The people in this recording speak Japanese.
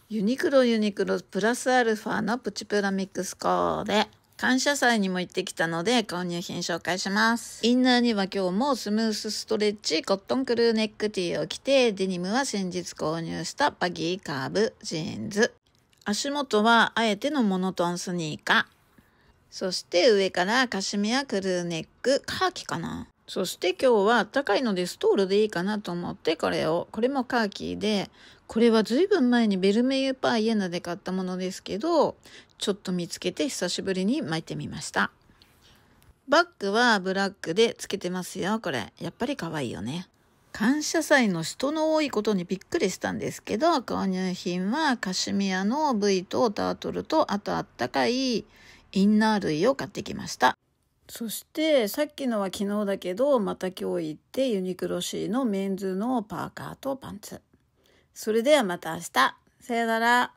ユニクロプラスアルファのプチプラミックスコーデ。感謝祭にも行ってきたので購入品紹介します。インナーには今日もスムースストレッチコットンクルーネックティーを着て、デニムは先日購入したバギーカーブジーンズ。足元はあえてのモノトーンスニーカー。そして上からカシミヤクルーネック、カーキかな。そして今日は高いのでストールでいいかなと思ってこれもカーキで、これはずいぶん前にベルメイユパーイエナで買ったものですけど、ちょっと見つけて久しぶりに巻いてみました。バッグはブラックでつけてますよ。これやっぱり可愛いよね。感謝祭の人の多いことにびっくりしたんですけど、購入品はカシミヤの V とタートルと、あとあったかいインナー類を買ってきました。そしてさっきのは昨日だけど、また今日行ってユニクロ C のメンズのパーカーとパンツ。それではまた明日。さよなら。